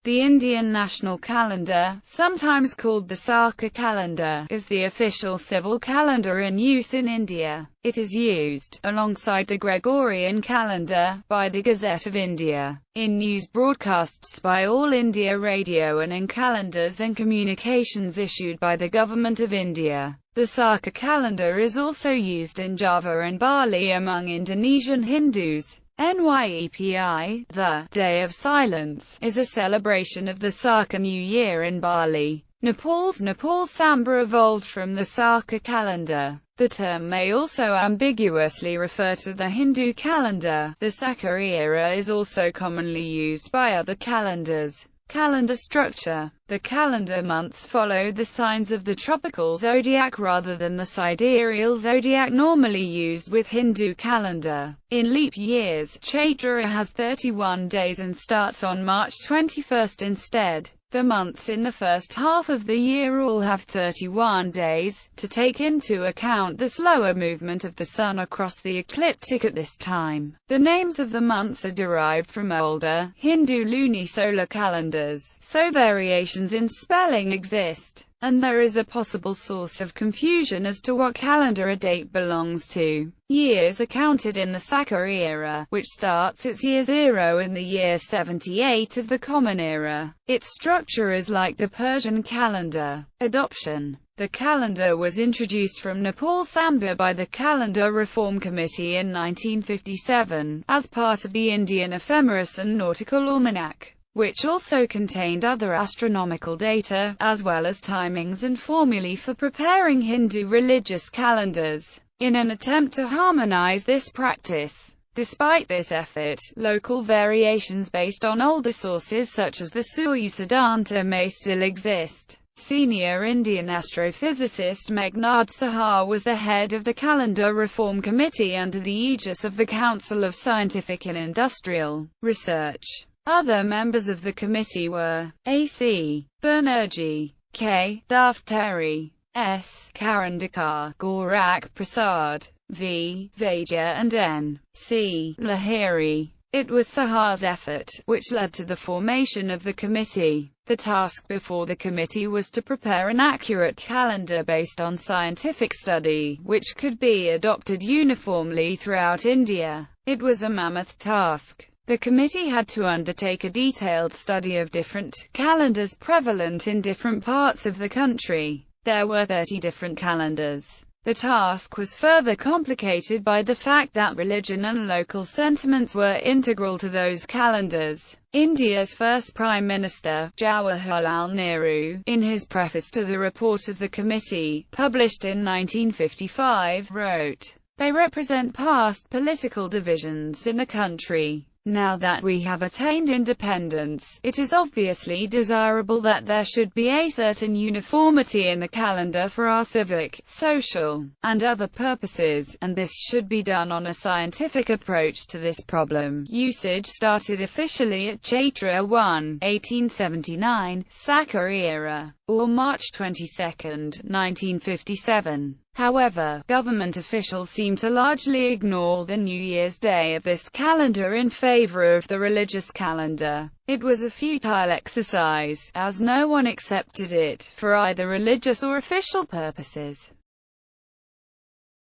The Indian national calendar, sometimes called the Sarkar Calendar, is the official civil calendar in use in India. It is used, alongside the Gregorian calendar, by the Gazette of India, in news broadcasts by All India Radio and in calendars and communications issued by the Government of India. The Sarkar calendar is also used in Java and Bali among Indonesian Hindus. NYEPI, the Day of Silence, is a celebration of the Sarkar New Year in Bali. Nepal's Nepal Samba evolved from the Sarkar calendar. The term may also ambiguously refer to the Hindu calendar. The Sarkar era is also commonly used by other calendars. Calendar structure. The calendar months follow the signs of the tropical zodiac rather than the sidereal zodiac normally used with Hindu calendar. In leap years, Chaitra has 31 days and starts on March 21st instead. The months in the first half of the year all have 31 days, to take into account the slower movement of the sun across the ecliptic at this time. The names of the months are derived from older, Hindu lunisolar calendars, so variations in spelling exist, and there is a possible source of confusion as to what calendar a date belongs to. Years are counted in the Sarkar era, which starts its year 0 in the year 78 of the Common Era. Its structure is like the Persian calendar. Adoption. The calendar was introduced from Nepal Samba by the Calendar Reform Committee in 1957, as part of the Indian Ephemeris and Nautical Almanac, which also contained other astronomical data, as well as timings and formulae for preparing Hindu religious calendars, in an attempt to harmonize this practice. Despite this effort, local variations based on older sources such as the Surya Siddhanta may still exist. Senior Indian astrophysicist Meghnad Saha was the head of the Calendar Reform Committee under the aegis of the Council of Scientific and Industrial Research. Other members of the committee were A.C. Banerjee, K. Daftari, S. Karandikar, Gorak Prasad, V. Vaidya and N. C. Lahiri. It was Saha's effort, which led to the formation of the committee. The task before the committee was to prepare an accurate calendar based on scientific study, which could be adopted uniformly throughout India. It was a mammoth task. The committee had to undertake a detailed study of different calendars prevalent in different parts of the country. There were 30 different calendars. The task was further complicated by the fact that religion and local sentiments were integral to those calendars. India's first Prime Minister, Jawaharlal Nehru, in his preface to the report of the committee, published in 1955, wrote, "They represent past political divisions in the country. Now that we have attained independence, it is obviously desirable that there should be a certain uniformity in the calendar for our civic, social, and other purposes, and this should be done on a scientific approach to this problem." Usage started officially at Chaitra 1, 1879, Sarkar era, or March 22, 1957. However, government officials seem to largely ignore the New Year's Day of this calendar in favor of the religious calendar. It was a futile exercise, as no one accepted it, for either religious or official purposes.